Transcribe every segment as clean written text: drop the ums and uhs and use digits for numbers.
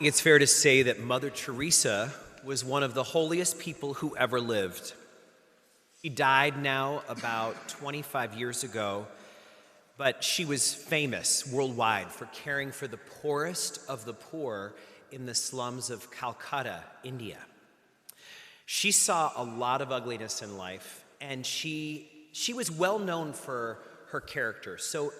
It's fair to say that Mother Teresa was one of the holiest people who ever lived. She died now about 25 years ago, but she was famous worldwide for caring for the poorest of the poor in the slums of Calcutta, India. She saw a lot of ugliness in life, and she was well known for her character. So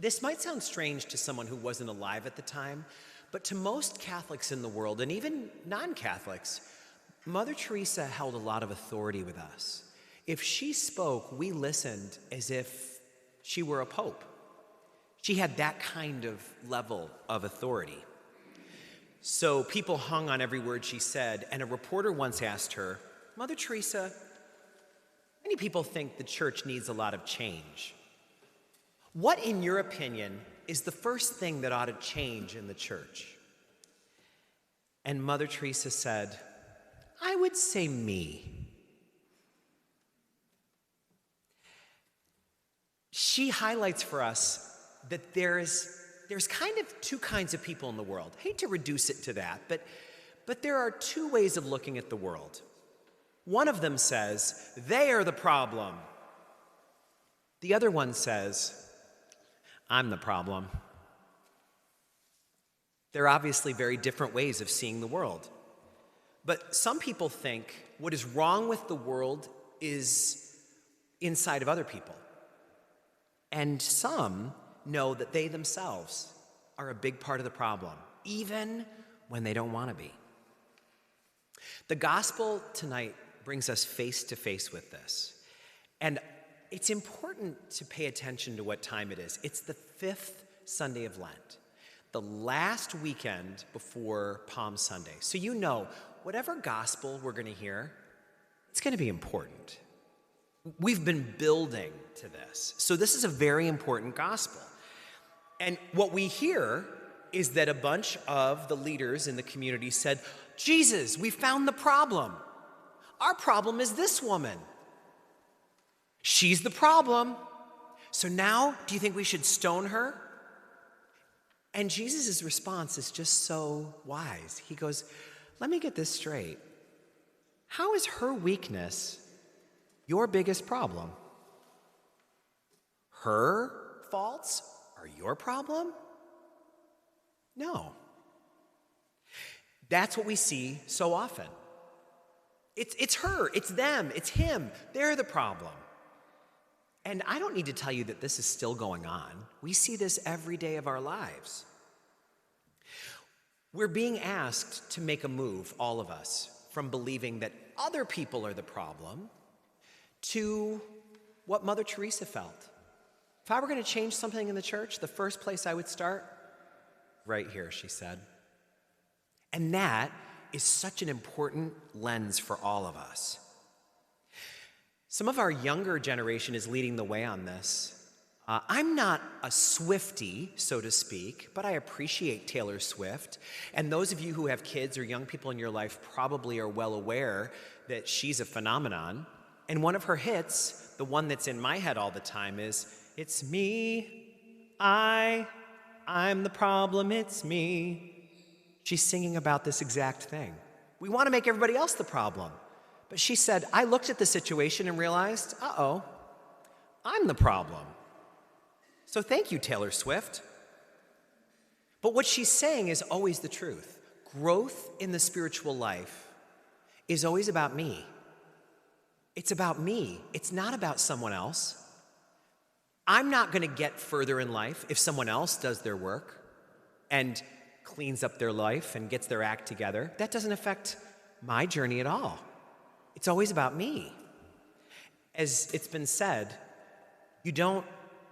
this might sound strange to someone who wasn't alive at the time, but to most Catholics in the world, and even non-Catholics, Mother Teresa held a lot of authority with us. If she spoke, we listened as if she were a pope. She had that kind of level of authority. So people hung on every word she said, and a reporter once asked her, "Mother Teresa, many people think the church needs a lot of change. What, in your opinion, is the first thing that ought to change in the church?" And Mother Teresa said, "I would say me." She highlights for us that there's kind of two kinds of people in the world. I hate to reduce it to that, but there are two ways of looking at the world. One of them says, they are the problem. The other one says, I'm the problem. They're obviously very different ways of seeing the world. But some people think what is wrong with the world is inside of other people. And some know that they themselves are a big part of the problem, even when they don't want to be. The gospel tonight brings us face to face with this. And it's important to pay attention to what time it is. It's the 5th Sunday of Lent, the last weekend before Palm Sunday. So you know, whatever gospel we're going to hear, it's going to be important. We've been building to this. So this is a very important gospel. And what we hear is that a bunch of the leaders in the community said, "Jesus, we found the problem. Our problem is this woman. She's the problem. So now, do you think we should stone her?" And Jesus' response is just so wise. He goes, "Let me get this straight. How is her weakness your biggest problem? Her faults are your problem? No." That's what we see so often. It's her, it's them, it's him. They're the problem. And I don't need to tell you that this is still going on. We see this every day of our lives. We're being asked to make a move, all of us, from believing that other people are the problem to what Mother Teresa felt. If I were going to change something in the church, the first place I would start, right here, she said. And that is such an important lens for all of us. Some of our younger generation is leading the way on this. I'm not a Swiftie, so to speak, but I appreciate Taylor Swift. And those of you who have kids or young people in your life probably are well aware that she's a phenomenon. And one of her hits, the one that's in my head all the time, is, "It's me, I'm the problem, it's me." She's singing about this exact thing. We want to make everybody else the problem. But she said, I looked at the situation and realized, I'm the problem. So thank you, Taylor Swift. But what she's saying is always the truth. Growth in the spiritual life is always about me. It's about me. It's not about someone else. I'm not going to get further in life if someone else does their work and cleans up their life and gets their act together. That doesn't affect my journey at all. It's always about me. As it's been said, you don't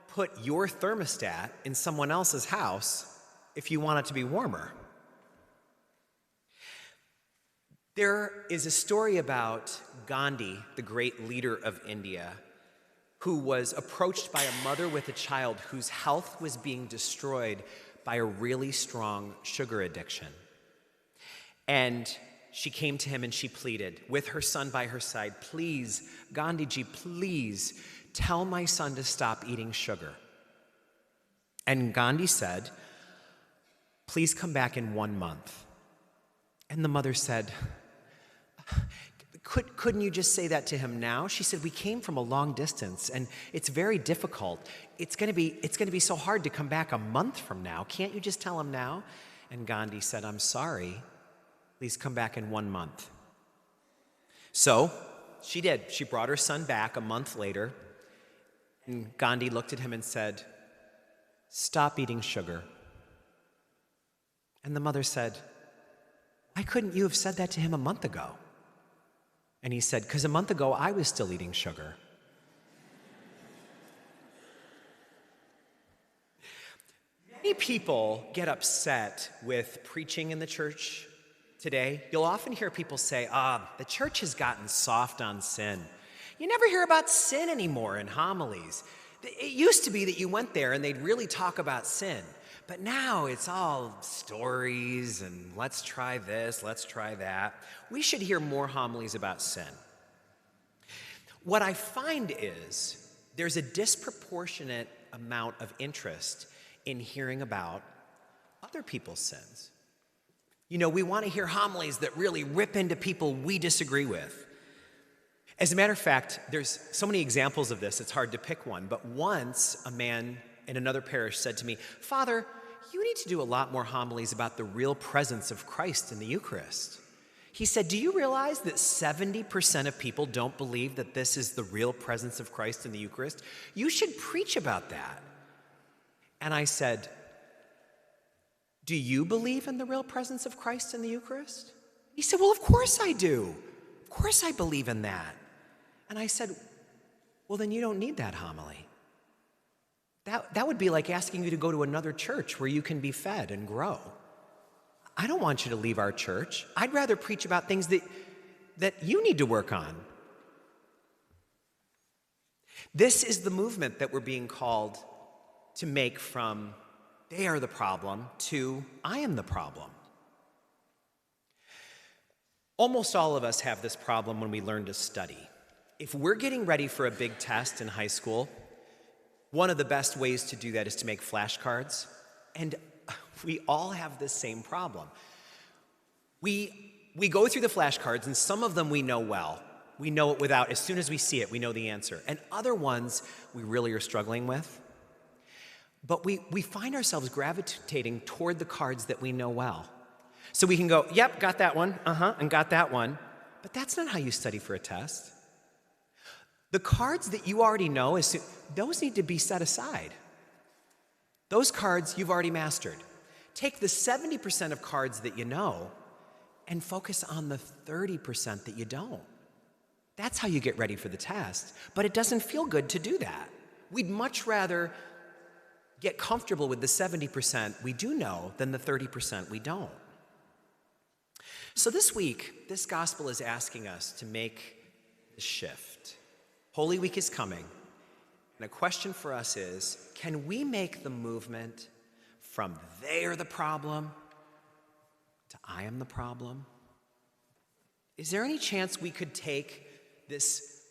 put your thermostat in someone else's house if you want it to be warmer. There is a story about Gandhi, the great leader of India, who was approached by a mother with a child whose health was being destroyed by a really strong sugar addiction. And she came to him and she pleaded, with her son by her side, "Please, Gandhiji, please tell my son to stop eating sugar." And Gandhi said, "Please come back in 1 month." And the mother said, couldn't you just say that to him now? She said, we came from a long distance, and it's very difficult. It's going to be so hard to come back a month from now. Can't you just tell him now? And Gandhi said, I'm sorry. Please come back in 1 month. So she did. She brought her son back a month later, and Gandhi looked at him and said, stop eating sugar. And the mother said, why couldn't you have said that to him a month ago? And he said, because a month ago I was still eating sugar. Many people get upset with preaching in the church today. You'll often hear people say, the church has gotten soft on sin. You never hear about sin anymore in homilies. It used to be that you went there and they'd really talk about sin. But now it's all stories and let's try this, let's try that. We should hear more homilies about sin. What I find is there's a disproportionate amount of interest in hearing about other people's sins. You know, we want to hear homilies that really rip into people we disagree with. As a matter of fact, there's so many examples of this, it's hard to pick one. But once a man in another parish said to me, Father, you need to do a lot more homilies about the real presence of Christ in the Eucharist. He said, do you realize that 70% of people don't believe that this is the real presence of Christ in the Eucharist? You should preach about that. And I said, do you believe in the real presence of Christ in the Eucharist? He said, well, of course I do. Of course I believe in that. And I said, well, then you don't need that homily. That would be like asking you to go to another church where you can be fed and grow. I don't want you to leave our church. I'd rather preach about things that you need to work on. This is the movement that we're being called to make from they are the problem to I am the problem. Almost all of us have this problem when we learn to study. If we're getting ready for a big test in high school, one of the best ways to do that is to make flashcards. And we all have this same problem. We go through the flashcards, and some of them we know well. We know it without, as soon as we see it, we know the answer. And other ones we really are struggling with. But we find ourselves gravitating toward the cards that we know well. So we can go, yep, got that one, and got that one. But that's not how you study for a test. The cards that you already know, those need to be set aside. Those cards you've already mastered. Take the 70% of cards that you know and focus on the 30% that you don't. That's how you get ready for the test. But it doesn't feel good to do that. We'd much rather get comfortable with the 70% we do know than the 30% we don't. So this week, this gospel is asking us to make the shift. Holy Week is coming, and a question for us is, can we make the movement from they are the problem to I am the problem? Is there any chance we could take this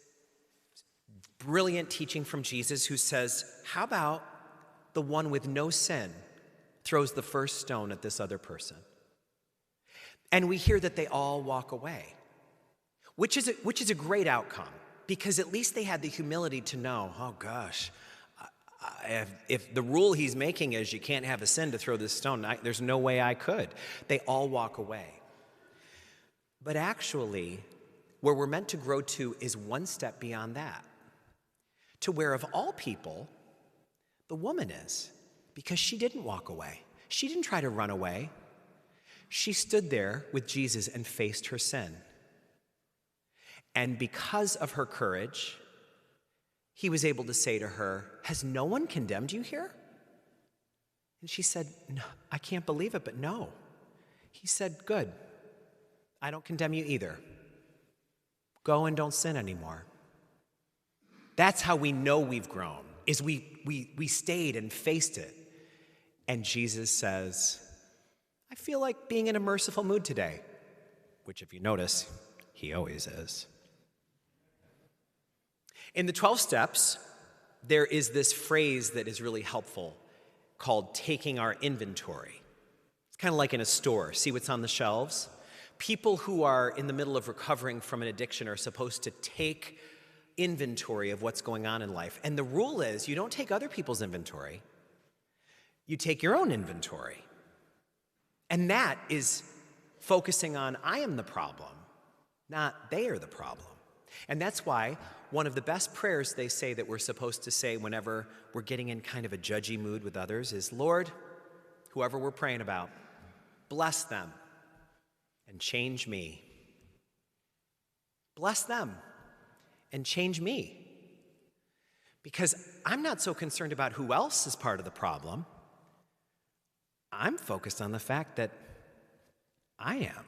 brilliant teaching from Jesus who says, how about the one with no sin throws the first stone at this other person? And we hear that they all walk away, which is a great outcome. Because at least they had the humility to know, oh gosh, if the rule he's making is you can't have a sin to throw this stone, there's no way I could. They all walk away. But actually, where we're meant to grow to is one step beyond that. To where of all people, the woman is. Because she didn't walk away. She didn't try to run away. She stood there with Jesus and faced her sin. And because of her courage, he was able to say to her, has no one condemned you here? And she said, no, I can't believe it, but no. He said, good. I don't condemn you either. Go and don't sin anymore. That's how we know we've grown, is we stayed and faced it. And Jesus says, I feel like being in a merciful mood today, which if you notice, he always is. In the 12 steps, there is this phrase that is really helpful called taking our inventory. It's kind of like in a store. See what's on the shelves? People who are in the middle of recovering from an addiction are supposed to take inventory of what's going on in life. And the rule is you don't take other people's inventory, you take your own inventory. And that is focusing on I am the problem, not they are the problem. And that's why one of the best prayers they say that we're supposed to say whenever we're getting in kind of a judgy mood with others is, Lord, whoever we're praying about, bless them and change me. Bless them and change me. Because I'm not so concerned about who else is part of the problem. I'm focused on the fact that I am.